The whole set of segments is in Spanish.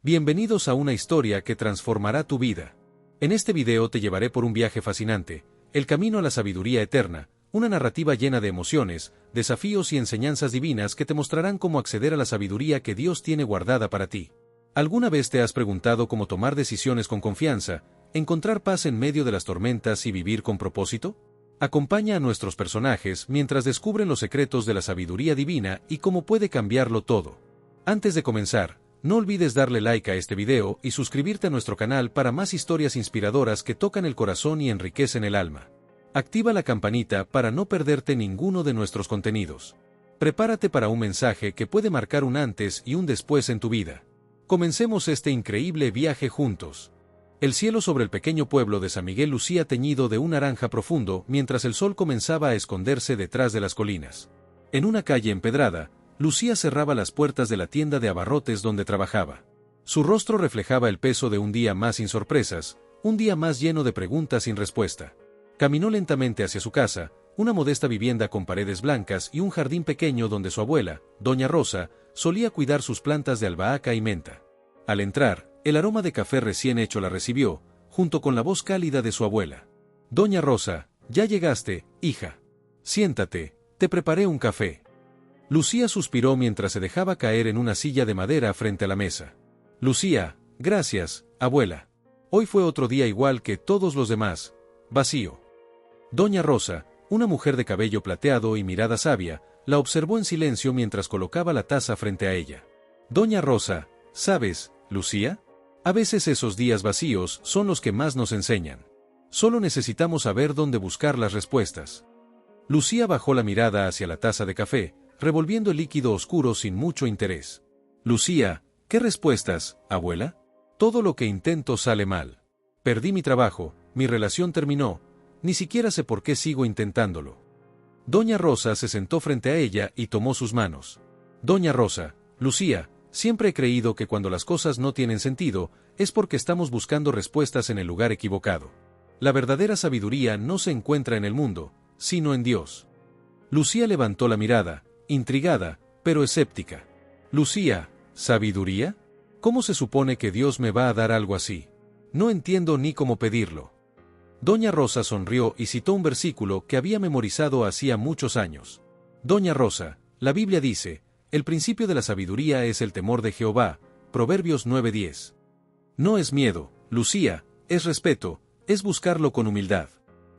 Bienvenidos a una historia que transformará tu vida. En este video te llevaré por un viaje fascinante, el camino a la sabiduría eterna, una narrativa llena de emociones, desafíos y enseñanzas divinas que te mostrarán cómo acceder a la sabiduría que Dios tiene guardada para ti. ¿Alguna vez te has preguntado cómo tomar decisiones con confianza, encontrar paz en medio de las tormentas y vivir con propósito? Acompaña a nuestros personajes mientras descubren los secretos de la sabiduría divina y cómo puede cambiarlo todo. Antes de comenzar, no olvides darle like a este video y suscribirte a nuestro canal para más historias inspiradoras que tocan el corazón y enriquecen el alma. Activa la campanita para no perderte ninguno de nuestros contenidos. Prepárate para un mensaje que puede marcar un antes y un después en tu vida. Comencemos este increíble viaje juntos. El cielo sobre el pequeño pueblo de San Miguel lucía teñido de un naranja profundo mientras el sol comenzaba a esconderse detrás de las colinas. En una calle empedrada, Lucía cerraba las puertas de la tienda de abarrotes donde trabajaba. Su rostro reflejaba el peso de un día más sin sorpresas, un día más lleno de preguntas sin respuesta. Caminó lentamente hacia su casa, una modesta vivienda con paredes blancas y un jardín pequeño donde su abuela, Doña Rosa, solía cuidar sus plantas de albahaca y menta. Al entrar, el aroma de café recién hecho la recibió, junto con la voz cálida de su abuela. «Doña Rosa, ya llegaste, hija. Siéntate, te preparé un café». Lucía suspiró mientras se dejaba caer en una silla de madera frente a la mesa. «Lucía, gracias, abuela. Hoy fue otro día igual que todos los demás, vacío». Doña Rosa, una mujer de cabello plateado y mirada sabia, la observó en silencio mientras colocaba la taza frente a ella. «Doña Rosa, ¿sabes, Lucía? A veces esos días vacíos son los que más nos enseñan. Solo necesitamos saber dónde buscar las respuestas». Lucía bajó la mirada hacia la taza de café, revolviendo el líquido oscuro sin mucho interés. «Lucía, ¿qué respuestas, abuela? Todo lo que intento sale mal. Perdí mi trabajo, mi relación terminó, ni siquiera sé por qué sigo intentándolo». Doña Rosa se sentó frente a ella y tomó sus manos. «Doña Rosa, Lucía, siempre he creído que cuando las cosas no tienen sentido, es porque estamos buscando respuestas en el lugar equivocado. La verdadera sabiduría no se encuentra en el mundo, sino en Dios». Lucía levantó la mirada, intrigada, pero escéptica. «Lucía, ¿sabiduría? ¿Cómo se supone que Dios me va a dar algo así? No entiendo ni cómo pedirlo». Doña Rosa sonrió y citó un versículo que había memorizado hacía muchos años. «Doña Rosa, la Biblia dice, el principio de la sabiduría es el temor de Jehová, Proverbios 9:10. No es miedo, Lucía, es respeto, es buscarlo con humildad.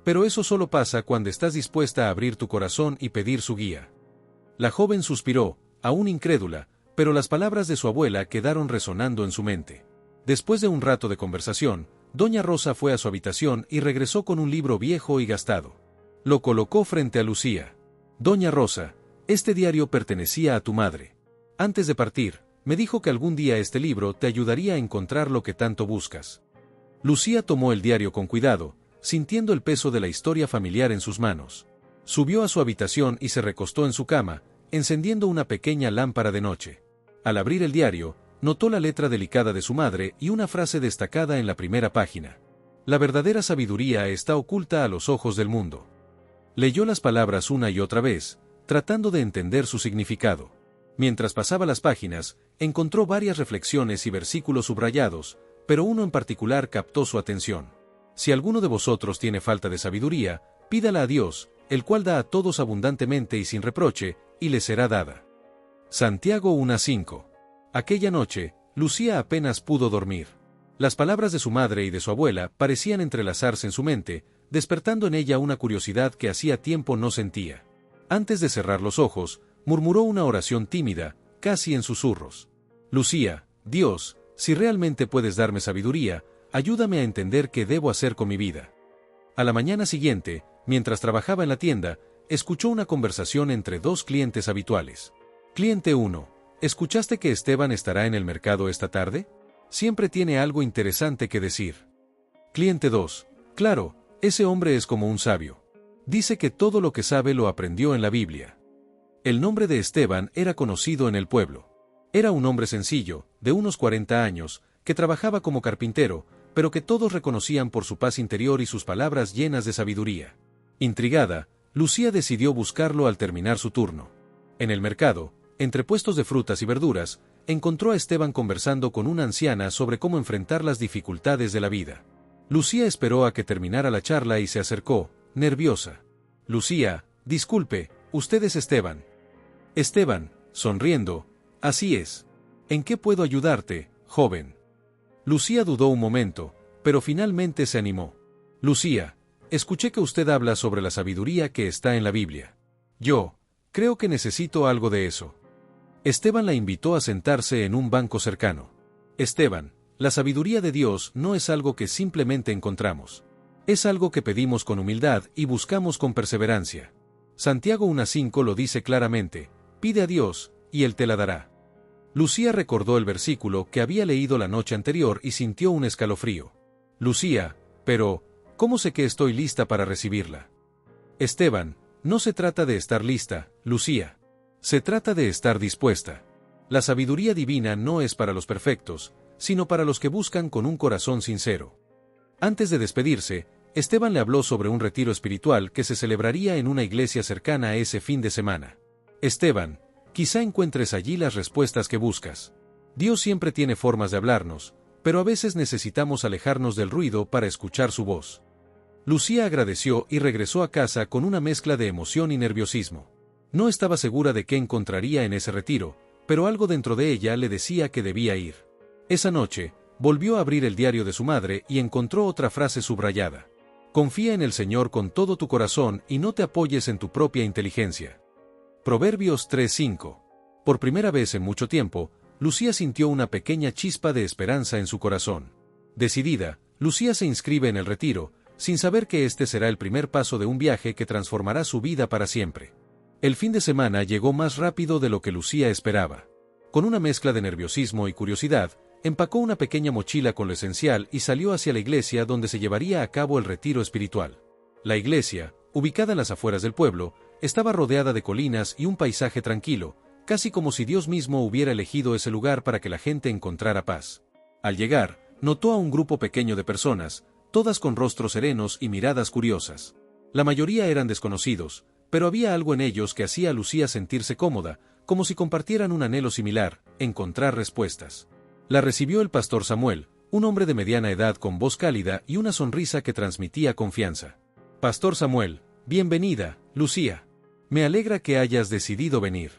Pero eso solo pasa cuando estás dispuesta a abrir tu corazón y pedir su guía». La joven suspiró, aún incrédula, pero las palabras de su abuela quedaron resonando en su mente. Después de un rato de conversación, Doña Rosa fue a su habitación y regresó con un libro viejo y gastado. Lo colocó frente a Lucía. «Doña Rosa, este diario pertenecía a tu madre. Antes de partir, me dijo que algún día este libro te ayudaría a encontrar lo que tanto buscas». Lucía tomó el diario con cuidado, sintiendo el peso de la historia familiar en sus manos. Subió a su habitación y se recostó en su cama, encendiendo una pequeña lámpara de noche. Al abrir el diario, notó la letra delicada de su madre y una frase destacada en la primera página. «La verdadera sabiduría está oculta a los ojos del mundo». Leyó las palabras una y otra vez, tratando de entender su significado. Mientras pasaba las páginas, encontró varias reflexiones y versículos subrayados, pero uno en particular captó su atención. «Si alguno de vosotros tiene falta de sabiduría, pídala a Dios, el cual da a todos abundantemente y sin reproche, y le será dada». Santiago 1:5. Aquella noche, Lucía apenas pudo dormir. Las palabras de su madre y de su abuela parecían entrelazarse en su mente, despertando en ella una curiosidad que hacía tiempo no sentía. Antes de cerrar los ojos, murmuró una oración tímida, casi en susurros. «Lucía, Dios, si realmente puedes darme sabiduría, ayúdame a entender qué debo hacer con mi vida». A la mañana siguiente, mientras trabajaba en la tienda, escuchó una conversación entre dos clientes habituales. Cliente 1. ¿Escuchaste que Esteban estará en el mercado esta tarde? Siempre tiene algo interesante que decir. Cliente 2. Claro, ese hombre es como un sabio. Dice que todo lo que sabe lo aprendió en la Biblia. El nombre de Esteban era conocido en el pueblo. Era un hombre sencillo, de unos 40 años, que trabajaba como carpintero, pero que todos reconocían por su paz interior y sus palabras llenas de sabiduría. Intrigada, Lucía decidió buscarlo al terminar su turno. En el mercado, entre puestos de frutas y verduras, encontró a Esteban conversando con una anciana sobre cómo enfrentar las dificultades de la vida. Lucía esperó a que terminara la charla y se acercó, nerviosa. Lucía, disculpe, ¿usted es Esteban? Esteban, sonriendo, así es. ¿En qué puedo ayudarte, joven? Lucía dudó un momento, pero finalmente se animó. Lucía, escuché que usted habla sobre la sabiduría que está en la Biblia. Yo, creo que necesito algo de eso. Esteban la invitó a sentarse en un banco cercano. Esteban, la sabiduría de Dios no es algo que simplemente encontramos. Es algo que pedimos con humildad y buscamos con perseverancia. Santiago 1:5 lo dice claramente, pide a Dios, y Él te la dará. Lucía recordó el versículo que había leído la noche anterior y sintió un escalofrío. Lucía, pero, ¿cómo sé que estoy lista para recibirla? Esteban, no se trata de estar lista, Lucía. Se trata de estar dispuesta. La sabiduría divina no es para los perfectos, sino para los que buscan con un corazón sincero. Antes de despedirse, Esteban le habló sobre un retiro espiritual que se celebraría en una iglesia cercana a ese fin de semana. Esteban, quizá encuentres allí las respuestas que buscas. Dios siempre tiene formas de hablarnos, pero a veces necesitamos alejarnos del ruido para escuchar su voz. Lucía agradeció y regresó a casa con una mezcla de emoción y nerviosismo. No estaba segura de qué encontraría en ese retiro, pero algo dentro de ella le decía que debía ir. Esa noche, volvió a abrir el diario de su madre y encontró otra frase subrayada. Confía en el Señor con todo tu corazón y no te apoyes en tu propia inteligencia. Proverbios 3:5. Por primera vez en mucho tiempo, Lucía sintió una pequeña chispa de esperanza en su corazón. Decidida, Lucía se inscribe en el retiro, sin saber que este será el primer paso de un viaje que transformará su vida para siempre. El fin de semana llegó más rápido de lo que Lucía esperaba. Con una mezcla de nerviosismo y curiosidad, empacó una pequeña mochila con lo esencial y salió hacia la iglesia donde se llevaría a cabo el retiro espiritual. La iglesia, ubicada en las afueras del pueblo, estaba rodeada de colinas y un paisaje tranquilo, casi como si Dios mismo hubiera elegido ese lugar para que la gente encontrara paz. Al llegar, notó a un grupo pequeño de personas, todas con rostros serenos y miradas curiosas. La mayoría eran desconocidos, pero había algo en ellos que hacía a Lucía sentirse cómoda, como si compartieran un anhelo similar, encontrar respuestas. La recibió el pastor Samuel, un hombre de mediana edad con voz cálida y una sonrisa que transmitía confianza. Pastor Samuel, bienvenida, Lucía. Me alegra que hayas decidido venir.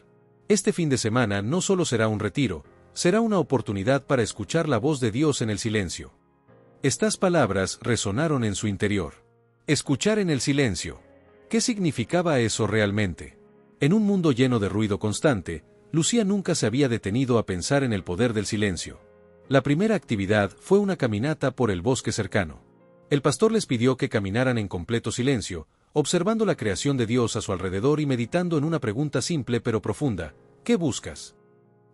Este fin de semana no solo será un retiro, será una oportunidad para escuchar la voz de Dios en el silencio. Estas palabras resonaron en su interior. Escuchar en el silencio. ¿Qué significaba eso realmente? En un mundo lleno de ruido constante, Lucía nunca se había detenido a pensar en el poder del silencio. La primera actividad fue una caminata por el bosque cercano. El pastor les pidió que caminaran en completo silencio, observando la creación de Dios a su alrededor y meditando en una pregunta simple pero profunda: ¿qué buscas?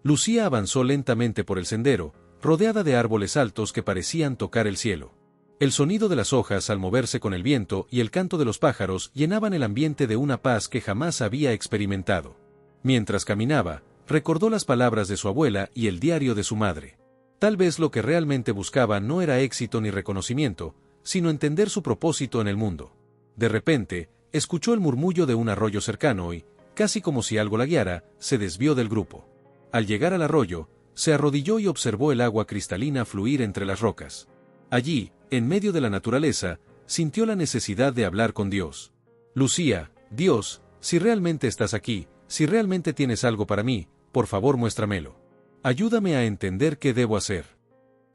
Lucía avanzó lentamente por el sendero, rodeada de árboles altos que parecían tocar el cielo. El sonido de las hojas al moverse con el viento y el canto de los pájaros llenaban el ambiente de una paz que jamás había experimentado. Mientras caminaba, recordó las palabras de su abuela y el diario de su madre. Tal vez lo que realmente buscaba no era éxito ni reconocimiento, sino entender su propósito en el mundo. De repente, escuchó el murmullo de un arroyo cercano y, casi como si algo la guiara, se desvió del grupo. Al llegar al arroyo, se arrodilló y observó el agua cristalina fluir entre las rocas. Allí, en medio de la naturaleza, sintió la necesidad de hablar con Dios. Lucía, Dios, si realmente estás aquí, si realmente tienes algo para mí, por favor muéstramelo. Ayúdame a entender qué debo hacer.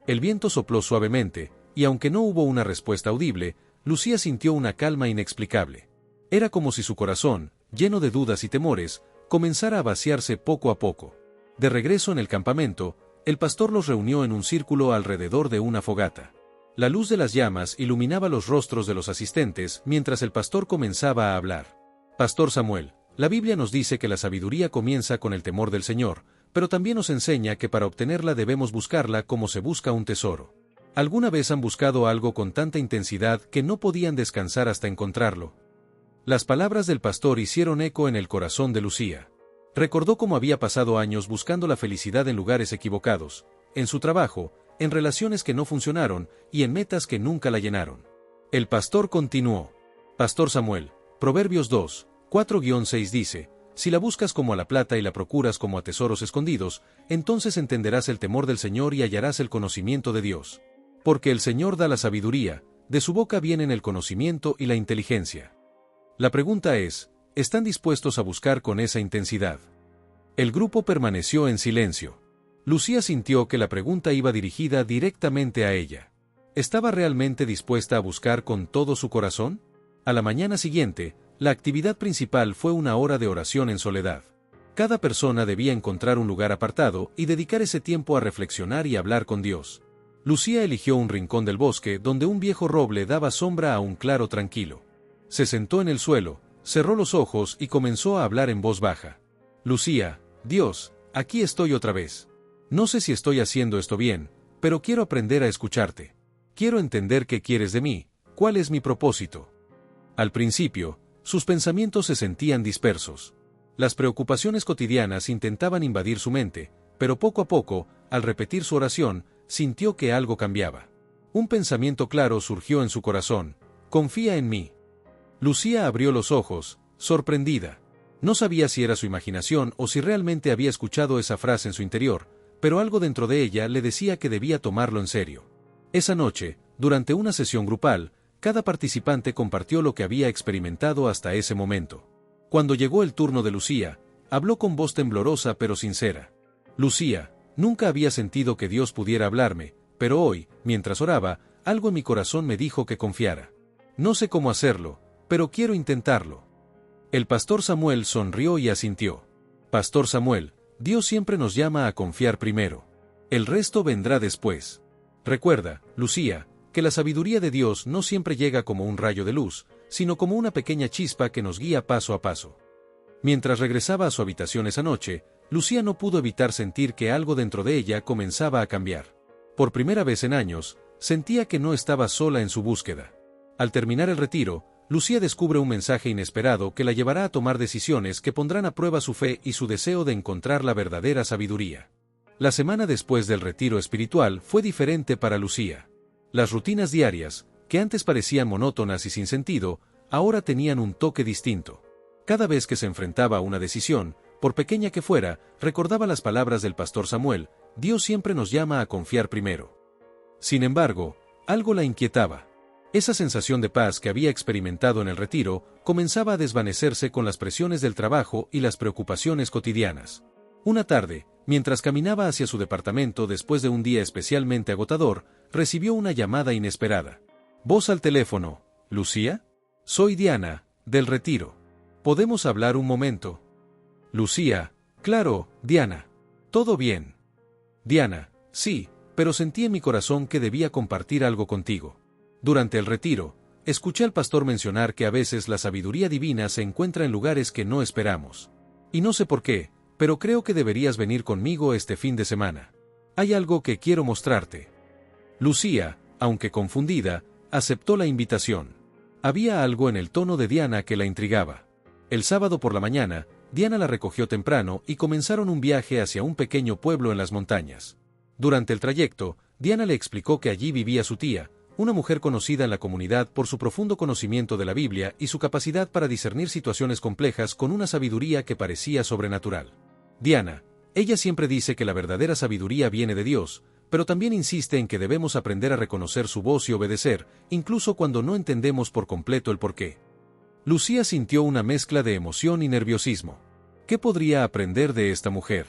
El viento sopló suavemente, y aunque no hubo una respuesta audible, Lucía sintió una calma inexplicable. Era como si su corazón, lleno de dudas y temores, comenzara a vaciarse poco a poco. De regreso en el campamento, el pastor los reunió en un círculo alrededor de una fogata. La luz de las llamas iluminaba los rostros de los asistentes mientras el pastor comenzaba a hablar. Pastor Samuel, la Biblia nos dice que la sabiduría comienza con el temor del Señor, pero también nos enseña que para obtenerla debemos buscarla como se busca un tesoro. ¿Alguna vez han buscado algo con tanta intensidad que no podían descansar hasta encontrarlo? Las palabras del pastor hicieron eco en el corazón de Lucía. Recordó cómo había pasado años buscando la felicidad en lugares equivocados, en su trabajo, en relaciones que no funcionaron y en metas que nunca la llenaron. El pastor continuó. Pastor Samuel, Proverbios 2, 4-6 dice: Si la buscas como a la plata y la procuras como a tesoros escondidos, entonces entenderás el temor del Señor y hallarás el conocimiento de Dios. Porque el Señor da la sabiduría, de su boca vienen el conocimiento y la inteligencia. La pregunta es, ¿están dispuestos a buscar con esa intensidad? El grupo permaneció en silencio. Lucía sintió que la pregunta iba dirigida directamente a ella. ¿Estaba realmente dispuesta a buscar con todo su corazón? A la mañana siguiente, la actividad principal fue una hora de oración en soledad. Cada persona debía encontrar un lugar apartado y dedicar ese tiempo a reflexionar y hablar con Dios. Lucía eligió un rincón del bosque donde un viejo roble daba sombra a un claro tranquilo. Se sentó en el suelo, cerró los ojos y comenzó a hablar en voz baja. Lucía, Dios, aquí estoy otra vez. No sé si estoy haciendo esto bien, pero quiero aprender a escucharte. Quiero entender qué quieres de mí, cuál es mi propósito. Al principio, sus pensamientos se sentían dispersos. Las preocupaciones cotidianas intentaban invadir su mente, pero poco a poco, al repetir su oración, sintió que algo cambiaba. Un pensamiento claro surgió en su corazón: confía en mí. Lucía abrió los ojos, sorprendida. No sabía si era su imaginación o si realmente había escuchado esa frase en su interior, pero algo dentro de ella le decía que debía tomarlo en serio. Esa noche, durante una sesión grupal, cada participante compartió lo que había experimentado hasta ese momento. Cuando llegó el turno de Lucía, habló con voz temblorosa pero sincera. Lucía, nunca había sentido que Dios pudiera hablarme, pero hoy, mientras oraba, algo en mi corazón me dijo que confiara. No sé cómo hacerlo, pero quiero intentarlo. El pastor Samuel sonrió y asintió. Pastor Samuel, Dios siempre nos llama a confiar primero. El resto vendrá después. Recuerda, Lucía, que la sabiduría de Dios no siempre llega como un rayo de luz, sino como una pequeña chispa que nos guía paso a paso. Mientras regresaba a su habitación esa noche, Lucía no pudo evitar sentir que algo dentro de ella comenzaba a cambiar. Por primera vez en años, sentía que no estaba sola en su búsqueda. Al terminar el retiro, Lucía descubre un mensaje inesperado que la llevará a tomar decisiones que pondrán a prueba su fe y su deseo de encontrar la verdadera sabiduría. La semana después del retiro espiritual fue diferente para Lucía. Las rutinas diarias, que antes parecían monótonas y sin sentido, ahora tenían un toque distinto. Cada vez que se enfrentaba a una decisión, por pequeña que fuera, recordaba las palabras del pastor Samuel: Dios siempre nos llama a confiar primero. Sin embargo, algo la inquietaba. Esa sensación de paz que había experimentado en el retiro comenzaba a desvanecerse con las presiones del trabajo y las preocupaciones cotidianas. Una tarde, mientras caminaba hacia su departamento después de un día especialmente agotador, recibió una llamada inesperada. Voz al teléfono: ¿Lucía? Soy Diana, del retiro. ¿Podemos hablar un momento? Lucía: claro, Diana. ¿Todo bien? Diana: sí, pero sentí en mi corazón que debía compartir algo contigo. Durante el retiro, escuché al pastor mencionar que a veces la sabiduría divina se encuentra en lugares que no esperamos. Y no sé por qué, pero creo que deberías venir conmigo este fin de semana. Hay algo que quiero mostrarte. Lucía, aunque confundida, aceptó la invitación. Había algo en el tono de Diana que la intrigaba. El sábado por la mañana, Diana la recogió temprano y comenzaron un viaje hacia un pequeño pueblo en las montañas. Durante el trayecto, Diana le explicó que allí vivía su tía, una mujer conocida en la comunidad por su profundo conocimiento de la Biblia y su capacidad para discernir situaciones complejas con una sabiduría que parecía sobrenatural. Diana: ella siempre dice que la verdadera sabiduría viene de Dios, pero también insiste en que debemos aprender a reconocer su voz y obedecer, incluso cuando no entendemos por completo el porqué. Lucía sintió una mezcla de emoción y nerviosismo. ¿Qué podría aprender de esta mujer?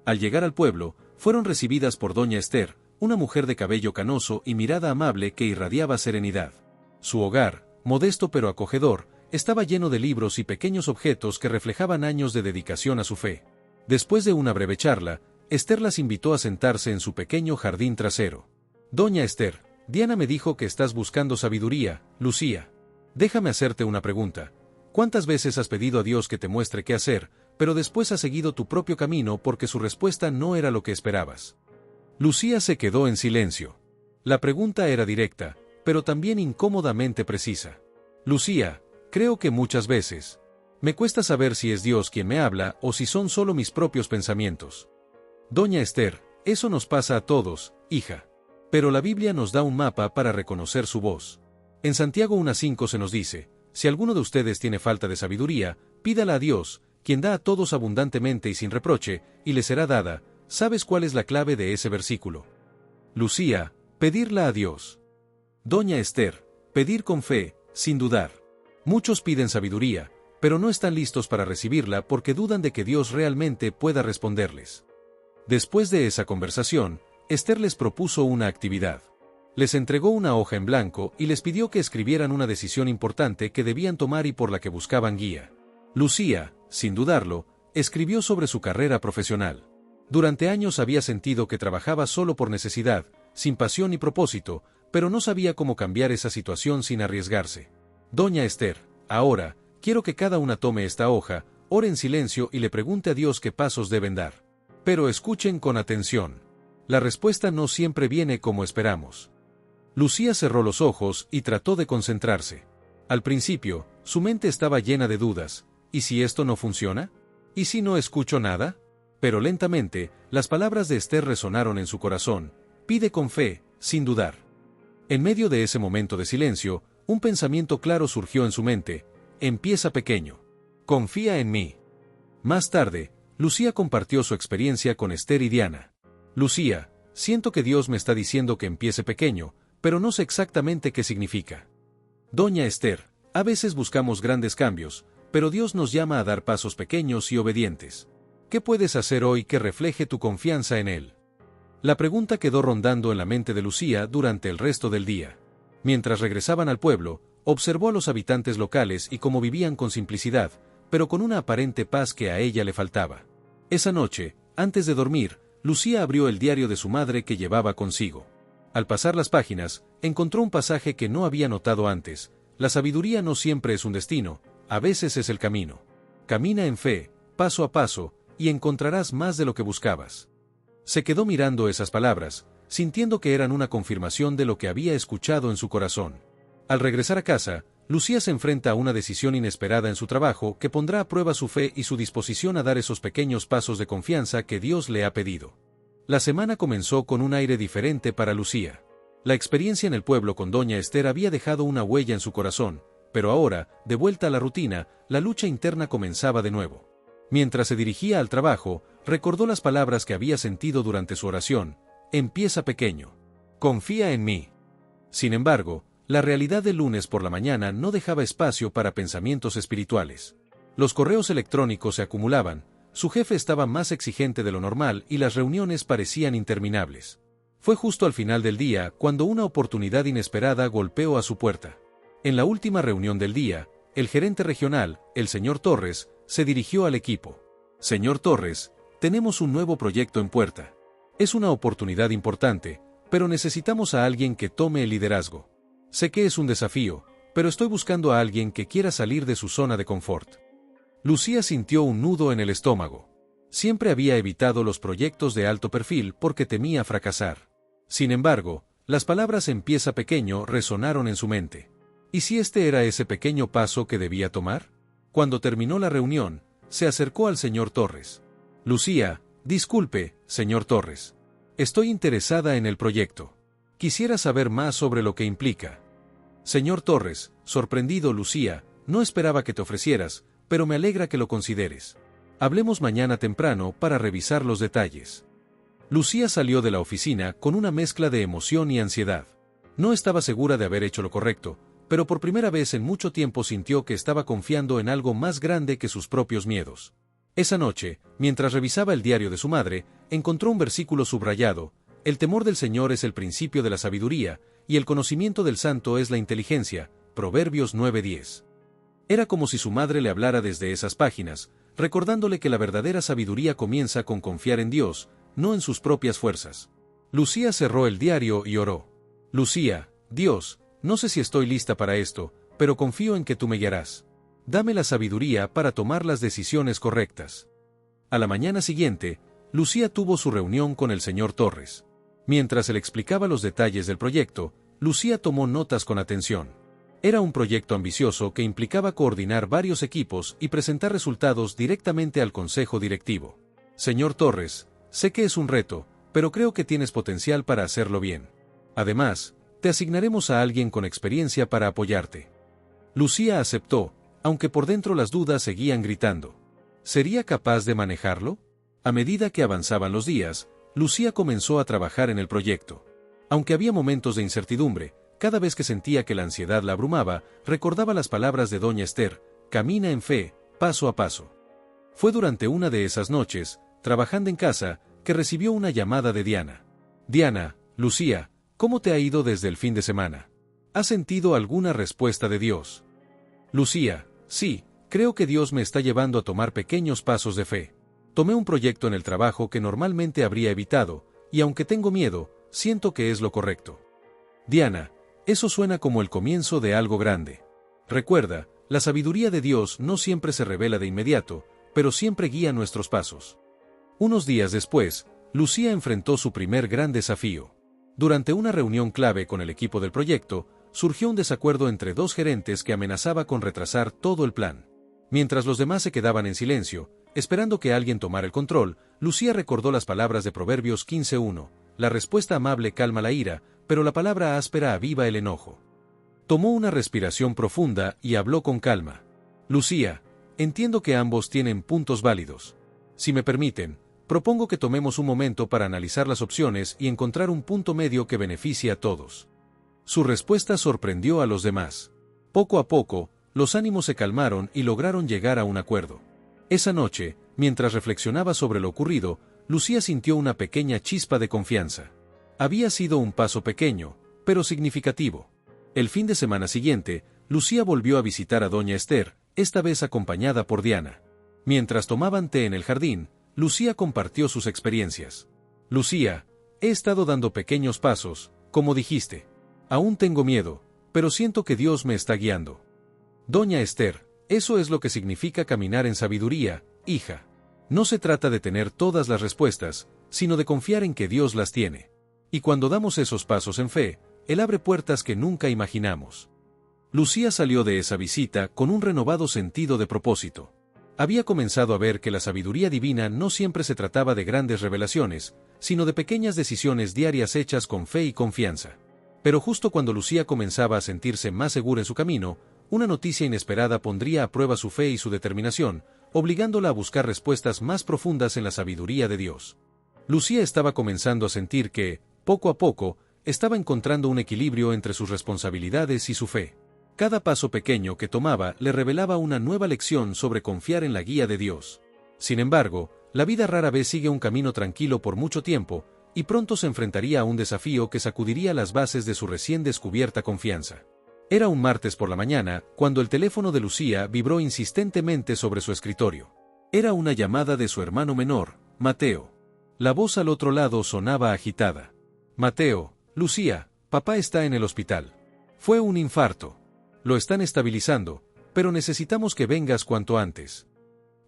Al llegar al pueblo, fueron recibidas por doña Esther, una mujer de cabello canoso y mirada amable que irradiaba serenidad. Su hogar, modesto pero acogedor, estaba lleno de libros y pequeños objetos que reflejaban años de dedicación a su fe. Después de una breve charla, Esther las invitó a sentarse en su pequeño jardín trasero. Doña Esther, Diana me dijo que estás buscando sabiduría, Lucía. Déjame hacerte una pregunta. ¿Cuántas veces has pedido a Dios que te muestre qué hacer, pero después has seguido tu propio camino porque su respuesta no era lo que esperabas? Lucía se quedó en silencio. La pregunta era directa, pero también incómodamente precisa. Lucía: creo que muchas veces. Me cuesta saber si es Dios quien me habla o si son solo mis propios pensamientos. Doña Esther: eso nos pasa a todos, hija. Pero la Biblia nos da un mapa para reconocer su voz. En Santiago 1:5 se nos dice: si alguno de ustedes tiene falta de sabiduría, pídala a Dios, quien da a todos abundantemente y sin reproche, y le será dada. ¿Sabes cuál es la clave de ese versículo? Lucía, pedirla a Dios. Doña Esther, pedir con fe, sin dudar. Muchos piden sabiduría, pero no están listos para recibirla porque dudan de que Dios realmente pueda responderles. Después de esa conversación, Esther les propuso una actividad. Les entregó una hoja en blanco y les pidió que escribieran una decisión importante que debían tomar y por la que buscaban guía. Lucía, sin dudarlo, escribió sobre su carrera profesional. Durante años había sentido que trabajaba solo por necesidad, sin pasión ni propósito, pero no sabía cómo cambiar esa situación sin arriesgarse. Doña Esther, ahora, quiero que cada una tome esta hoja, ore en silencio y le pregunte a Dios qué pasos deben dar. Pero escuchen con atención. La respuesta no siempre viene como esperamos. Lucía cerró los ojos y trató de concentrarse. Al principio, su mente estaba llena de dudas. ¿Y si esto no funciona? ¿Y si no escucho nada? Pero lentamente, las palabras de Esther resonaron en su corazón. Pide con fe, sin dudar. En medio de ese momento de silencio, un pensamiento claro surgió en su mente. Empieza pequeño. Confía en mí. Más tarde, Lucía compartió su experiencia con Esther y Diana. Lucía, siento que Dios me está diciendo que empiece pequeño, pero no sé exactamente qué significa. Doña Esther, a veces buscamos grandes cambios, pero Dios nos llama a dar pasos pequeños y obedientes. ¿Qué puedes hacer hoy que refleje tu confianza en Él? La pregunta quedó rondando en la mente de Lucía durante el resto del día. Mientras regresaban al pueblo, observó a los habitantes locales y cómo vivían con simplicidad, pero con una aparente paz que a ella le faltaba. Esa noche, antes de dormir, Lucía abrió el diario de su madre que llevaba consigo. Al pasar las páginas, encontró un pasaje que no había notado antes. La sabiduría no siempre es un destino, a veces es el camino. Camina en fe, paso a paso, y encontrarás más de lo que buscabas. Se quedó mirando esas palabras, sintiendo que eran una confirmación de lo que había escuchado en su corazón. Al regresar a casa, Lucía se enfrenta a una decisión inesperada en su trabajo que pondrá a prueba su fe y su disposición a dar esos pequeños pasos de confianza que Dios le ha pedido. La semana comenzó con un aire diferente para Lucía. La experiencia en el pueblo con Doña Esther había dejado una huella en su corazón, pero ahora, de vuelta a la rutina, la lucha interna comenzaba de nuevo. Mientras se dirigía al trabajo, recordó las palabras que había sentido durante su oración. Empieza pequeño. Confía en mí. Sin embargo, la realidad del lunes por la mañana no dejaba espacio para pensamientos espirituales. Los correos electrónicos se acumulaban, su jefe estaba más exigente de lo normal y las reuniones parecían interminables. Fue justo al final del día cuando una oportunidad inesperada golpeó a su puerta. En la última reunión del día, el gerente regional, el señor Torres, se dirigió al equipo. Señor Torres, tenemos un nuevo proyecto en puerta. Es una oportunidad importante, pero necesitamos a alguien que tome el liderazgo. Sé que es un desafío, pero estoy buscando a alguien que quiera salir de su zona de confort. Lucía sintió un nudo en el estómago. Siempre había evitado los proyectos de alto perfil porque temía fracasar. Sin embargo, las palabras empieza pequeño resonaron en su mente. ¿Y si este era ese pequeño paso que debía tomar? Cuando terminó la reunión, se acercó al señor Torres. Lucía, disculpe, señor Torres. Estoy interesada en el proyecto. Quisiera saber más sobre lo que implica. Señor Torres, sorprendido Lucía, no esperaba que te ofrecieras, pero me alegra que lo consideres. Hablemos mañana temprano para revisar los detalles. Lucía salió de la oficina con una mezcla de emoción y ansiedad. No estaba segura de haber hecho lo correcto, pero por primera vez en mucho tiempo sintió que estaba confiando en algo más grande que sus propios miedos. Esa noche, mientras revisaba el diario de su madre, encontró un versículo subrayado: el temor del Señor es el principio de la sabiduría, y el conocimiento del Santo es la inteligencia. Proverbios 9:10. Era como si su madre le hablara desde esas páginas, recordándole que la verdadera sabiduría comienza con confiar en Dios, no en sus propias fuerzas. Lucía cerró el diario y oró. Lucía, Dios, no sé si estoy lista para esto, pero confío en que tú me guiarás. Dame la sabiduría para tomar las decisiones correctas. A la mañana siguiente, Lucía tuvo su reunión con el señor Torres. Mientras él explicaba los detalles del proyecto, Lucía tomó notas con atención. Era un proyecto ambicioso que implicaba coordinar varios equipos y presentar resultados directamente al consejo directivo. Señor Torres, sé que es un reto, pero creo que tienes potencial para hacerlo bien. Además, te asignaremos a alguien con experiencia para apoyarte. Lucía aceptó, aunque por dentro las dudas seguían gritando. ¿Sería capaz de manejarlo? A medida que avanzaban los días, Lucía comenzó a trabajar en el proyecto. Aunque había momentos de incertidumbre, cada vez que sentía que la ansiedad la abrumaba, recordaba las palabras de doña Esther: camina en fe, paso a paso. Fue durante una de esas noches, trabajando en casa, que recibió una llamada de Diana. Diana, Lucía, ¿cómo te ha ido desde el fin de semana? ¿Has sentido alguna respuesta de Dios? Lucía, sí, creo que Dios me está llevando a tomar pequeños pasos de fe. Tomé un proyecto en el trabajo que normalmente habría evitado, y aunque tengo miedo, siento que es lo correcto. Diana, eso suena como el comienzo de algo grande. Recuerda, la sabiduría de Dios no siempre se revela de inmediato, pero siempre guía nuestros pasos. Unos días después, Lucía enfrentó su primer gran desafío. Durante una reunión clave con el equipo del proyecto, surgió un desacuerdo entre dos gerentes que amenazaba con retrasar todo el plan. Mientras los demás se quedaban en silencio, esperando que alguien tomara el control, Lucía recordó las palabras de Proverbios 15:1, la respuesta amable calma la ira, pero la palabra áspera aviva el enojo. Tomó una respiración profunda y habló con calma. Lucía, entiendo que ambos tienen puntos válidos. Si me permiten, propongo que tomemos un momento para analizar las opciones y encontrar un punto medio que beneficie a todos. Su respuesta sorprendió a los demás. Poco a poco, los ánimos se calmaron y lograron llegar a un acuerdo. Esa noche, mientras reflexionaba sobre lo ocurrido, Lucía sintió una pequeña chispa de confianza. Había sido un paso pequeño, pero significativo. El fin de semana siguiente, Lucía volvió a visitar a doña Esther, esta vez acompañada por Diana. Mientras tomaban té en el jardín, Lucía compartió sus experiencias. Lucía, he estado dando pequeños pasos, como dijiste. Aún tengo miedo, pero siento que Dios me está guiando. Doña Esther, eso es lo que significa caminar en sabiduría, hija. No se trata de tener todas las respuestas, sino de confiar en que Dios las tiene. Y cuando damos esos pasos en fe, Él abre puertas que nunca imaginamos. Lucía salió de esa visita con un renovado sentido de propósito. Había comenzado a ver que la sabiduría divina no siempre se trataba de grandes revelaciones, sino de pequeñas decisiones diarias hechas con fe y confianza. Pero justo cuando Lucía comenzaba a sentirse más segura en su camino, una noticia inesperada pondría a prueba su fe y su determinación, obligándola a buscar respuestas más profundas en la sabiduría de Dios. Lucía estaba comenzando a sentir que, poco a poco, estaba encontrando un equilibrio entre sus responsabilidades y su fe. Cada paso pequeño que tomaba le revelaba una nueva lección sobre confiar en la guía de Dios. Sin embargo, la vida rara vez sigue un camino tranquilo por mucho tiempo, y pronto se enfrentaría a un desafío que sacudiría las bases de su recién descubierta confianza. Era un martes por la mañana, cuando el teléfono de Lucía vibró insistentemente sobre su escritorio. Era una llamada de su hermano menor, Mateo. La voz al otro lado sonaba agitada. Mateo, Lucía, papá está en el hospital. Fue un infarto. Lo están estabilizando, pero necesitamos que vengas cuanto antes.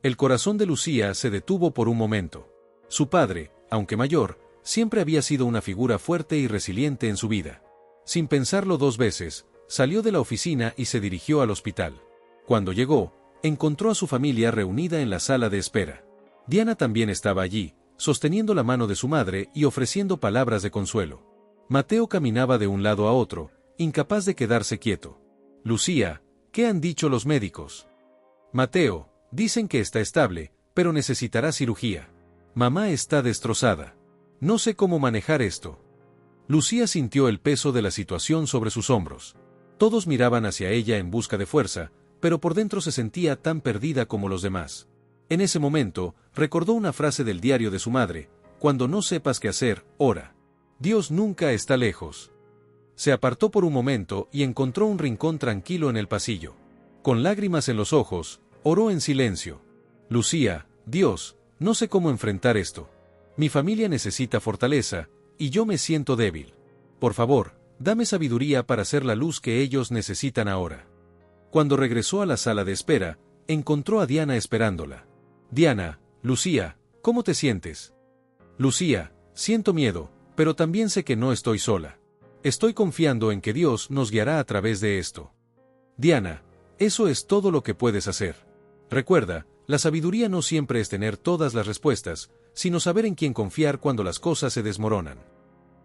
El corazón de Lucía se detuvo por un momento. Su padre, aunque mayor, siempre había sido una figura fuerte y resiliente en su vida. Sin pensarlo dos veces, salió de la oficina y se dirigió al hospital. Cuando llegó, encontró a su familia reunida en la sala de espera. Diana también estaba allí, sosteniendo la mano de su madre y ofreciendo palabras de consuelo. Mateo caminaba de un lado a otro, incapaz de quedarse quieto. Lucía, ¿qué han dicho los médicos? Mateo, dicen que está estable, pero necesitará cirugía. Mamá está destrozada. No sé cómo manejar esto. Lucía sintió el peso de la situación sobre sus hombros. Todos miraban hacia ella en busca de fuerza, pero por dentro se sentía tan perdida como los demás. En ese momento, recordó una frase del diario de su madre: cuando no sepas qué hacer, ora. Dios nunca está lejos. Se apartó por un momento y encontró un rincón tranquilo en el pasillo. Con lágrimas en los ojos, oró en silencio. Lucía, Dios, no sé cómo enfrentar esto. Mi familia necesita fortaleza, y yo me siento débil. Por favor, dame sabiduría para ser la luz que ellos necesitan ahora. Cuando regresó a la sala de espera, encontró a Diana esperándola. Diana, Lucía, ¿cómo te sientes? Lucía, siento miedo, pero también sé que no estoy sola. Estoy confiando en que Dios nos guiará a través de esto. Diana, eso es todo lo que puedes hacer. Recuerda, la sabiduría no siempre es tener todas las respuestas, sino saber en quién confiar cuando las cosas se desmoronan.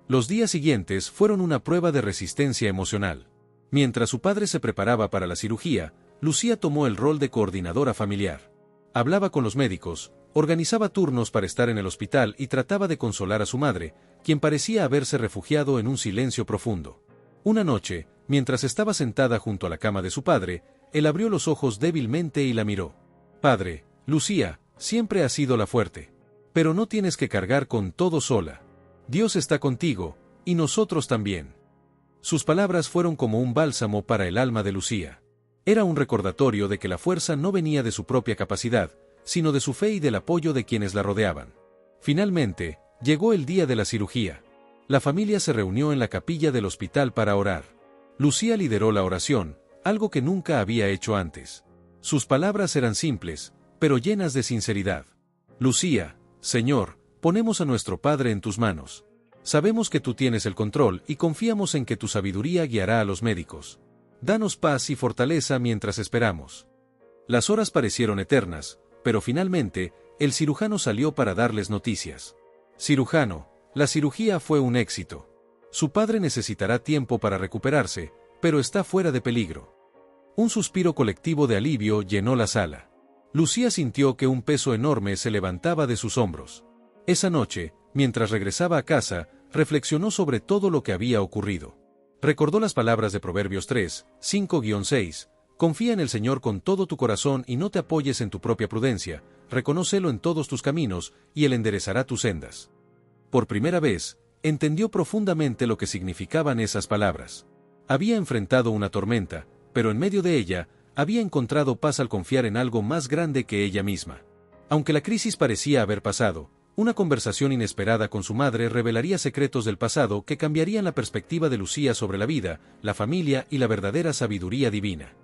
Los días siguientes fueron una prueba de resistencia emocional. Mientras su padre se preparaba para la cirugía, Lucía tomó el rol de coordinadora familiar. Hablaba con los médicos, organizaba turnos para estar en el hospital y trataba de consolar a su madre, quien parecía haberse refugiado en un silencio profundo. Una noche, mientras estaba sentada junto a la cama de su padre, él abrió los ojos débilmente y la miró. «Padre, Lucía, siempre has sido la fuerte. Pero no tienes que cargar con todo sola. Dios está contigo, y nosotros también». Sus palabras fueron como un bálsamo para el alma de Lucía. Era un recordatorio de que la fuerza no venía de su propia capacidad, sino de su fe y del apoyo de quienes la rodeaban. Finalmente, llegó el día de la cirugía. La familia se reunió en la capilla del hospital para orar. Lucía lideró la oración, algo que nunca había hecho antes. Sus palabras eran simples, pero llenas de sinceridad. «Lucía, Señor, ponemos a nuestro Padre en tus manos. Sabemos que tú tienes el control y confiamos en que tu sabiduría guiará a los médicos. Danos paz y fortaleza mientras esperamos». Las horas parecieron eternas, pero finalmente, el cirujano salió para darles noticias. «Cirujano, la cirugía fue un éxito. Su padre necesitará tiempo para recuperarse, pero está fuera de peligro». Un suspiro colectivo de alivio llenó la sala. Lucía sintió que un peso enorme se levantaba de sus hombros. Esa noche, mientras regresaba a casa, reflexionó sobre todo lo que había ocurrido. Recordó las palabras de Proverbios 3, 5-6, «Confía en el Señor con todo tu corazón y no te apoyes en tu propia prudencia, reconócelo en todos tus caminos, y Él enderezará tus sendas». Por primera vez, entendió profundamente lo que significaban esas palabras. Había enfrentado una tormenta, pero en medio de ella, había encontrado paz al confiar en algo más grande que ella misma. Aunque la crisis parecía haber pasado, una conversación inesperada con su madre revelaría secretos del pasado que cambiarían la perspectiva de Lucía sobre la vida, la familia y la verdadera sabiduría divina.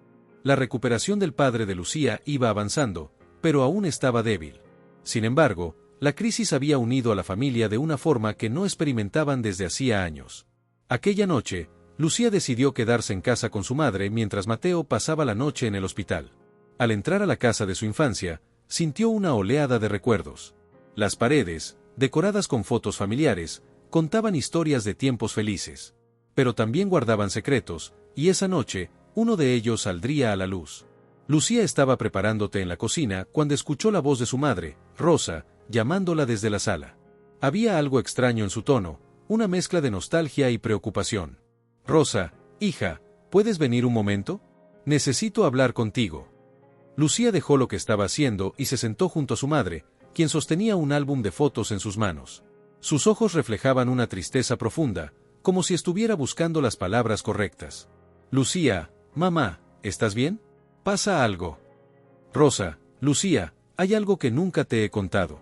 La recuperación del padre de Lucía iba avanzando, pero aún estaba débil. Sin embargo, la crisis había unido a la familia de una forma que no experimentaban desde hacía años. Aquella noche, Lucía decidió quedarse en casa con su madre mientras Mateo pasaba la noche en el hospital. Al entrar a la casa de su infancia, sintió una oleada de recuerdos. Las paredes, decoradas con fotos familiares, contaban historias de tiempos felices. Pero también guardaban secretos, y esa noche, uno de ellos saldría a la luz. Lucía estaba preparándote en la cocina cuando escuchó la voz de su madre, Rosa, llamándola desde la sala. Había algo extraño en su tono, una mezcla de nostalgia y preocupación. «Rosa, hija, ¿puedes venir un momento? Necesito hablar contigo». Lucía dejó lo que estaba haciendo y se sentó junto a su madre, quien sostenía un álbum de fotos en sus manos. Sus ojos reflejaban una tristeza profunda, como si estuviera buscando las palabras correctas. «Lucía, mamá, ¿estás bien? ¿Pasa algo?» «Rosa, Lucía, hay algo que nunca te he contado.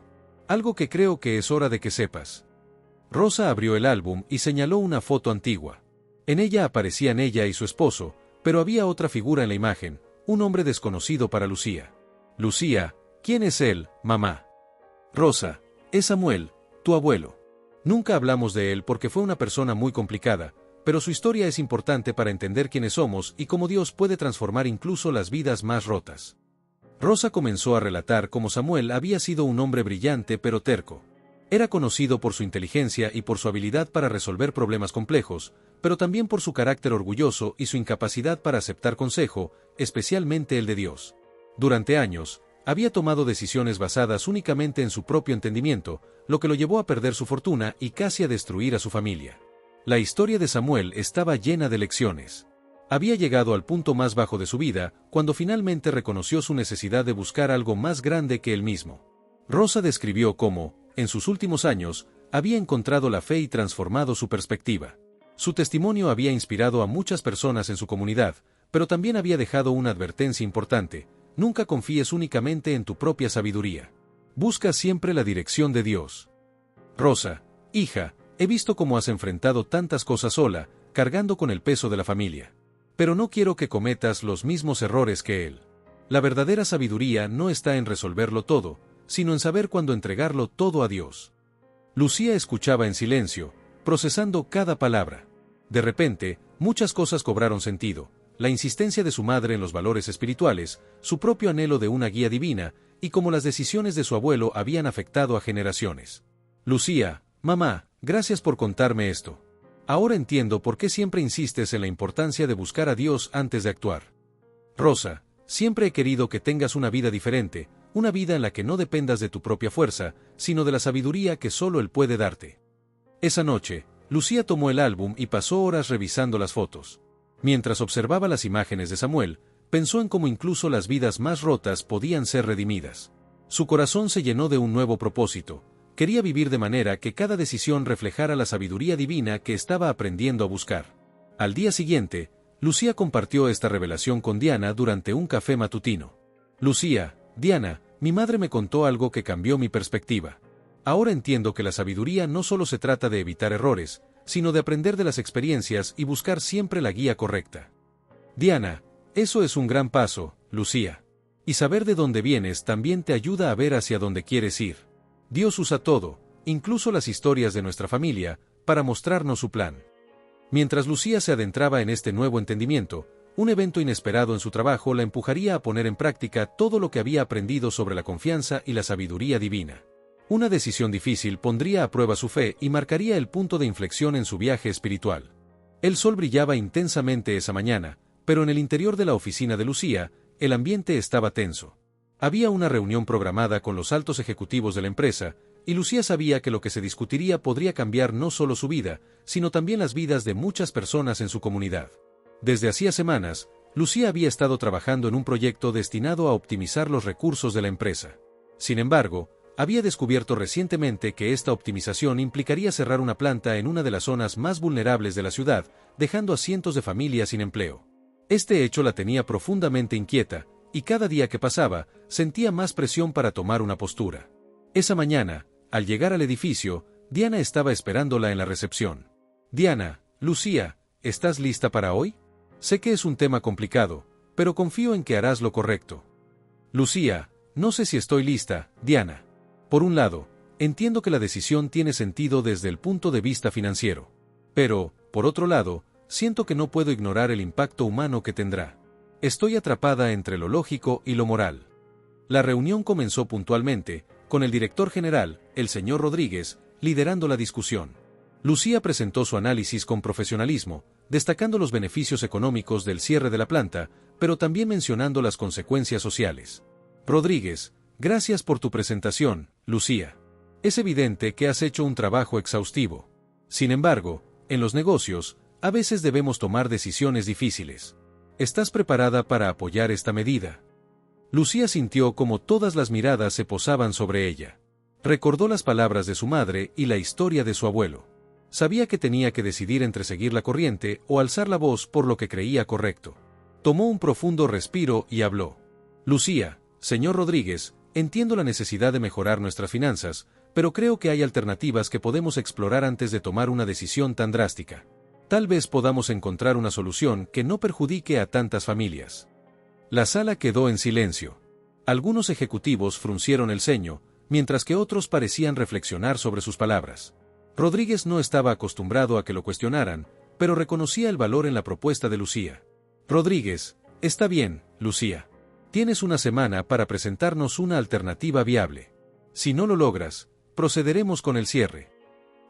Algo que creo que es hora de que sepas». Rosa abrió el álbum y señaló una foto antigua. En ella aparecían ella y su esposo, pero había otra figura en la imagen, un hombre desconocido para Lucía. «Lucía, ¿quién es él, mamá?» «Rosa, es Samuel, tu abuelo. Nunca hablamos de él porque fue una persona muy complicada, pero su historia es importante para entender quiénes somos y cómo Dios puede transformar incluso las vidas más rotas». Rosa comenzó a relatar cómo Samuel había sido un hombre brillante pero terco. Era conocido por su inteligencia y por su habilidad para resolver problemas complejos, pero también por su carácter orgulloso y su incapacidad para aceptar consejo, especialmente el de Dios. Durante años, había tomado decisiones basadas únicamente en su propio entendimiento, lo que lo llevó a perder su fortuna y casi a destruir a su familia. La historia de Samuel estaba llena de lecciones. Había llegado al punto más bajo de su vida, cuando finalmente reconoció su necesidad de buscar algo más grande que él mismo. Rosa describió cómo, en sus últimos años, había encontrado la fe y transformado su perspectiva. Su testimonio había inspirado a muchas personas en su comunidad, pero también había dejado una advertencia importante: nunca confíes únicamente en tu propia sabiduría. Busca siempre la dirección de Dios. «Rosa, hija, he visto cómo has enfrentado tantas cosas sola, cargando con el peso de la familia. Pero no quiero que cometas los mismos errores que él. La verdadera sabiduría no está en resolverlo todo, sino en saber cuándo entregarlo todo a Dios». Lucía escuchaba en silencio, procesando cada palabra. De repente, muchas cosas cobraron sentido: la insistencia de su madre en los valores espirituales, su propio anhelo de una guía divina, y cómo las decisiones de su abuelo habían afectado a generaciones. «Lucía, mamá, gracias por contarme esto. Ahora entiendo por qué siempre insistes en la importancia de buscar a Dios antes de actuar. Rosa, siempre he querido que tengas una vida diferente, una vida en la que no dependas de tu propia fuerza, sino de la sabiduría que solo Él puede darte. Esa noche, Lucía tomó el álbum y pasó horas revisando las fotos. Mientras observaba las imágenes de Samuel, pensó en cómo incluso las vidas más rotas podían ser redimidas. Su corazón se llenó de un nuevo propósito. Quería vivir de manera que cada decisión reflejara la sabiduría divina que estaba aprendiendo a buscar. Al día siguiente, Lucía compartió esta revelación con Diana durante un café matutino. Lucía, Diana, mi madre me contó algo que cambió mi perspectiva. Ahora entiendo que la sabiduría no solo se trata de evitar errores, sino de aprender de las experiencias y buscar siempre la guía correcta. Diana, eso es un gran paso, Lucía. Y saber de dónde vienes también te ayuda a ver hacia dónde quieres ir. Dios usa todo, incluso las historias de nuestra familia, para mostrarnos su plan. Mientras Lucía se adentraba en este nuevo entendimiento, un evento inesperado en su trabajo la empujaría a poner en práctica todo lo que había aprendido sobre la confianza y la sabiduría divina. Una decisión difícil pondría a prueba su fe y marcaría el punto de inflexión en su viaje espiritual. El sol brillaba intensamente esa mañana, pero en el interior de la oficina de Lucía, el ambiente estaba tenso. Había una reunión programada con los altos ejecutivos de la empresa, y Lucía sabía que lo que se discutiría podría cambiar no solo su vida, sino también las vidas de muchas personas en su comunidad. Desde hacía semanas, Lucía había estado trabajando en un proyecto destinado a optimizar los recursos de la empresa. Sin embargo, había descubierto recientemente que esta optimización implicaría cerrar una planta en una de las zonas más vulnerables de la ciudad, dejando a cientos de familias sin empleo. Este hecho la tenía profundamente inquieta, y cada día que pasaba, sentía más presión para tomar una postura. Esa mañana, al llegar al edificio, Diana estaba esperándola en la recepción. Diana, Lucía, ¿estás lista para hoy? Sé que es un tema complicado, pero confío en que harás lo correcto. Lucía, no sé si estoy lista, Diana. Por un lado, entiendo que la decisión tiene sentido desde el punto de vista financiero. Pero, por otro lado, siento que no puedo ignorar el impacto humano que tendrá. Estoy atrapada entre lo lógico y lo moral. La reunión comenzó puntualmente, con el director general, el señor Rodríguez, liderando la discusión. Lucía presentó su análisis con profesionalismo, destacando los beneficios económicos del cierre de la planta, pero también mencionando las consecuencias sociales. Rodríguez, gracias por tu presentación, Lucía. Es evidente que has hecho un trabajo exhaustivo. Sin embargo, en los negocios, a veces debemos tomar decisiones difíciles. ¿Estás preparada para apoyar esta medida? Lucía sintió como todas las miradas se posaban sobre ella. Recordó las palabras de su madre y la historia de su abuelo. Sabía que tenía que decidir entre seguir la corriente o alzar la voz por lo que creía correcto. Tomó un profundo respiro y habló. Lucía, señor Rodríguez, entiendo la necesidad de mejorar nuestras finanzas, pero creo que hay alternativas que podemos explorar antes de tomar una decisión tan drástica. Tal vez podamos encontrar una solución que no perjudique a tantas familias. La sala quedó en silencio. Algunos ejecutivos fruncieron el ceño, mientras que otros parecían reflexionar sobre sus palabras. Rodríguez no estaba acostumbrado a que lo cuestionaran, pero reconocía el valor en la propuesta de Lucía. Rodríguez, está bien, Lucía. Tienes una semana para presentarnos una alternativa viable. Si no lo logras, procederemos con el cierre.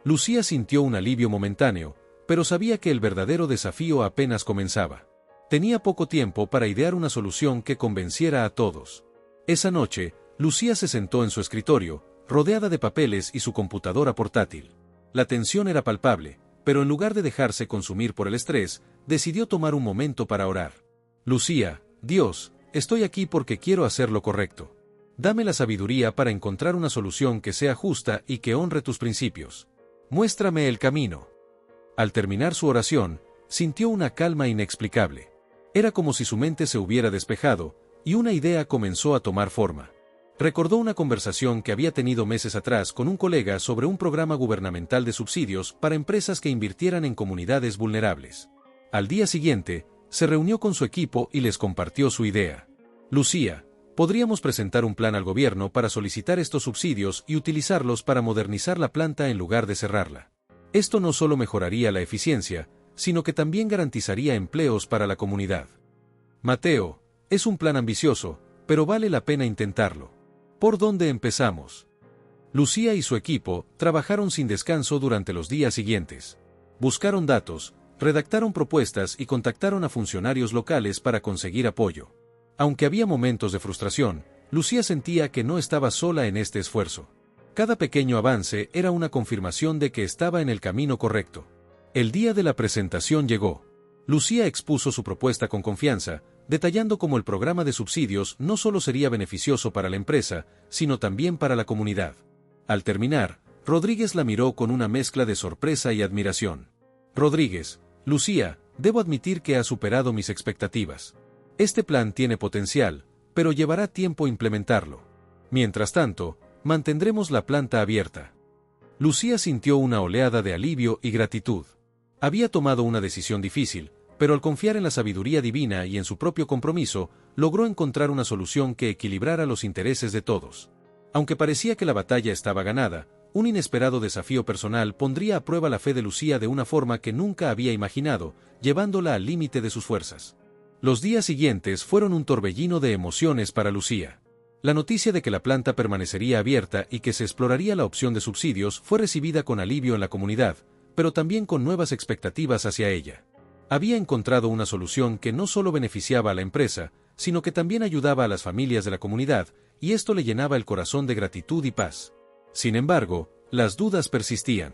Lucía sintió un alivio momentáneo, pero sabía que el verdadero desafío apenas comenzaba. Tenía poco tiempo para idear una solución que convenciera a todos. Esa noche, Lucía se sentó en su escritorio, rodeada de papeles y su computadora portátil. La tensión era palpable, pero en lugar de dejarse consumir por el estrés, decidió tomar un momento para orar. Lucía, Dios, estoy aquí porque quiero hacer lo correcto. Dame la sabiduría para encontrar una solución que sea justa y que honre tus principios. Muéstrame el camino. Al terminar su oración, sintió una calma inexplicable. Era como si su mente se hubiera despejado, y una idea comenzó a tomar forma. Recordó una conversación que había tenido meses atrás con un colega sobre un programa gubernamental de subsidios para empresas que invirtieran en comunidades vulnerables. Al día siguiente, se reunió con su equipo y les compartió su idea. Lucía, podríamos presentar un plan al gobierno para solicitar estos subsidios y utilizarlos para modernizar la planta en lugar de cerrarla. Esto no solo mejoraría la eficiencia, sino que también garantizaría empleos para la comunidad. Mateo, es un plan ambicioso, pero vale la pena intentarlo. ¿Por dónde empezamos? Lucía y su equipo trabajaron sin descanso durante los días siguientes. Buscaron datos, redactaron propuestas y contactaron a funcionarios locales para conseguir apoyo. Aunque había momentos de frustración, Lucía sentía que no estaba sola en este esfuerzo. Cada pequeño avance era una confirmación de que estaba en el camino correcto. El día de la presentación llegó. Lucía expuso su propuesta con confianza, detallando cómo el programa de subsidios no solo sería beneficioso para la empresa, sino también para la comunidad. Al terminar, Rodríguez la miró con una mezcla de sorpresa y admiración. Rodríguez: Lucía, debo admitir que ha superado mis expectativas. Este plan tiene potencial, pero llevará tiempo implementarlo. Mientras tanto, mantendremos la planta abierta. Lucía sintió una oleada de alivio y gratitud. Había tomado una decisión difícil, pero al confiar en la sabiduría divina y en su propio compromiso, logró encontrar una solución que equilibrara los intereses de todos. Aunque parecía que la batalla estaba ganada, un inesperado desafío personal pondría a prueba la fe de Lucía de una forma que nunca había imaginado, llevándola al límite de sus fuerzas. Los días siguientes fueron un torbellino de emociones para Lucía. La noticia de que la planta permanecería abierta y que se exploraría la opción de subsidios fue recibida con alivio en la comunidad, pero también con nuevas expectativas hacia ella. Había encontrado una solución que no solo beneficiaba a la empresa, sino que también ayudaba a las familias de la comunidad, y esto le llenaba el corazón de gratitud y paz. Sin embargo, las dudas persistían.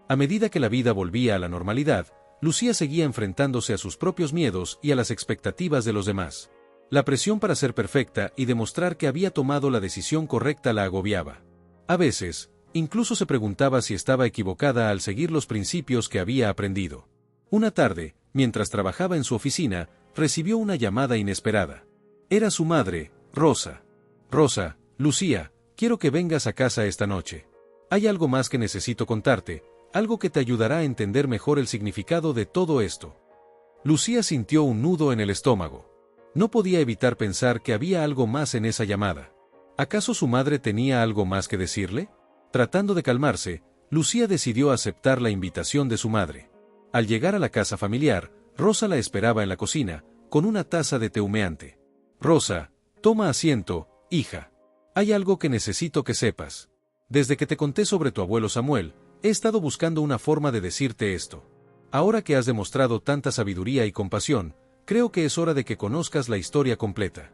A medida que la vida volvía a la normalidad, Lucía seguía enfrentándose a sus propios miedos y a las expectativas de los demás. La presión para ser perfecta y demostrar que había tomado la decisión correcta la agobiaba. A veces, incluso se preguntaba si estaba equivocada al seguir los principios que había aprendido. Una tarde, mientras trabajaba en su oficina, recibió una llamada inesperada. Era su madre, Rosa. Rosa: Lucía, quiero que vengas a casa esta noche. Hay algo más que necesito contarte, algo que te ayudará a entender mejor el significado de todo esto. Lucía sintió un nudo en el estómago. No podía evitar pensar que había algo más en esa llamada. ¿Acaso su madre tenía algo más que decirle? Tratando de calmarse, Lucía decidió aceptar la invitación de su madre. Al llegar a la casa familiar, Rosa la esperaba en la cocina, con una taza de té humeante. Rosa: toma asiento, hija. Hay algo que necesito que sepas. Desde que te conté sobre tu abuelo Samuel, he estado buscando una forma de decirte esto. Ahora que has demostrado tanta sabiduría y compasión, creo que es hora de que conozcas la historia completa.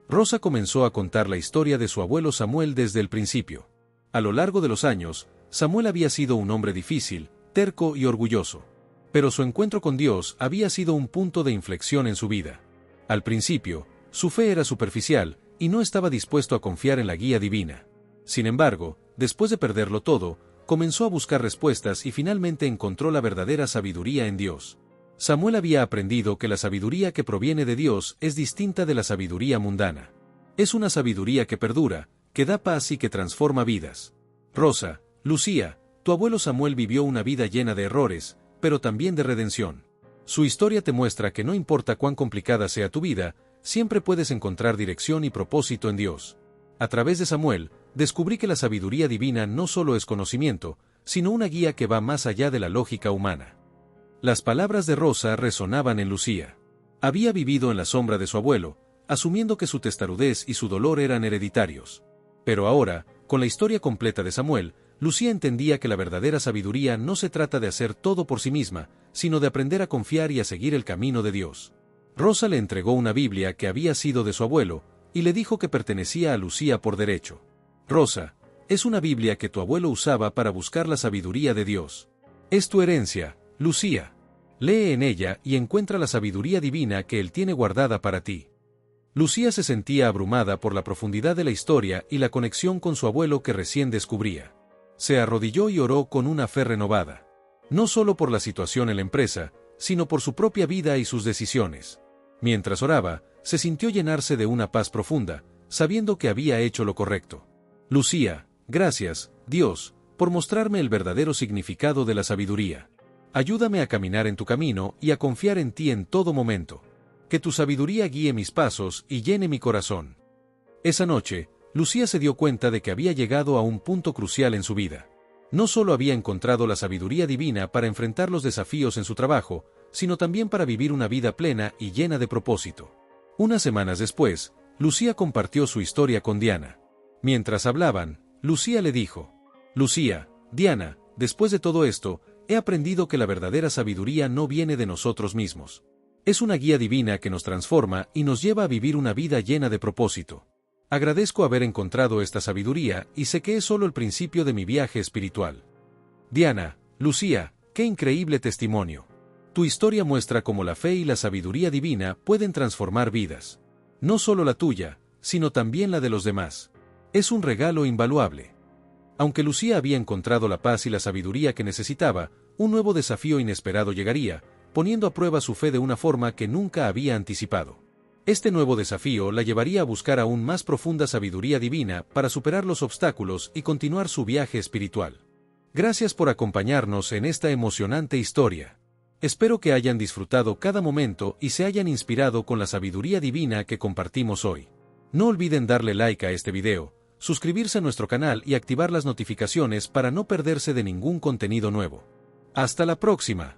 Rosa comenzó a contar la historia de su abuelo Samuel desde el principio. A lo largo de los años, Samuel había sido un hombre difícil, terco y orgulloso. Pero su encuentro con Dios había sido un punto de inflexión en su vida. Al principio, su fe era superficial, y no estaba dispuesto a confiar en la guía divina. Sin embargo, después de perderlo todo, comenzó a buscar respuestas y finalmente encontró la verdadera sabiduría en Dios. Samuel había aprendido que la sabiduría que proviene de Dios es distinta de la sabiduría mundana. Es una sabiduría que perdura, que da paz y que transforma vidas. Rosa: Lucía, tu abuelo Samuel vivió una vida llena de errores, pero también de redención. Su historia te muestra que no importa cuán complicada sea tu vida, siempre puedes encontrar dirección y propósito en Dios. A través de Samuel, descubrí que la sabiduría divina no solo es conocimiento, sino una guía que va más allá de la lógica humana. Las palabras de Rosa resonaban en Lucía. Había vivido en la sombra de su abuelo, asumiendo que su testarudez y su dolor eran hereditarios. Pero ahora, con la historia completa de Samuel, Lucía entendía que la verdadera sabiduría no se trata de hacer todo por sí misma, sino de aprender a confiar y a seguir el camino de Dios. Rosa le entregó una Biblia que había sido de su abuelo, y le dijo que pertenecía a Lucía por derecho. Rosa: es una Biblia que tu abuelo usaba para buscar la sabiduría de Dios. Es tu herencia, Lucía. Lee en ella y encuentra la sabiduría divina que Él tiene guardada para ti. Lucía se sentía abrumada por la profundidad de la historia y la conexión con su abuelo que recién descubría. Se arrodilló y oró con una fe renovada. No solo por la situación en la empresa, sino por su propia vida y sus decisiones. Mientras oraba, se sintió llenarse de una paz profunda, sabiendo que había hecho lo correcto. Lucía: gracias, Dios, por mostrarme el verdadero significado de la sabiduría. Ayúdame a caminar en tu camino y a confiar en ti en todo momento. Que tu sabiduría guíe mis pasos y llene mi corazón. Esa noche, Lucía se dio cuenta de que había llegado a un punto crucial en su vida. No solo había encontrado la sabiduría divina para enfrentar los desafíos en su trabajo, sino también para vivir una vida plena y llena de propósito. Unas semanas después, Lucía compartió su historia con Diana. Mientras hablaban, Lucía le dijo: Lucía, Diana, después de todo esto, he aprendido que la verdadera sabiduría no viene de nosotros mismos. Es una guía divina que nos transforma y nos lleva a vivir una vida llena de propósito. Agradezco haber encontrado esta sabiduría y sé que es solo el principio de mi viaje espiritual. Diana, Lucía, qué increíble testimonio. Tu historia muestra cómo la fe y la sabiduría divina pueden transformar vidas. No solo la tuya, sino también la de los demás. Es un regalo invaluable. Aunque Lucía había encontrado la paz y la sabiduría que necesitaba, un nuevo desafío inesperado llegaría, poniendo a prueba su fe de una forma que nunca había anticipado. Este nuevo desafío la llevaría a buscar aún más profunda sabiduría divina para superar los obstáculos y continuar su viaje espiritual. Gracias por acompañarnos en esta emocionante historia. Espero que hayan disfrutado cada momento y se hayan inspirado con la sabiduría divina que compartimos hoy. No olviden darle like a este video, suscribirse a nuestro canal y activar las notificaciones para no perderse de ningún contenido nuevo. ¡Hasta la próxima!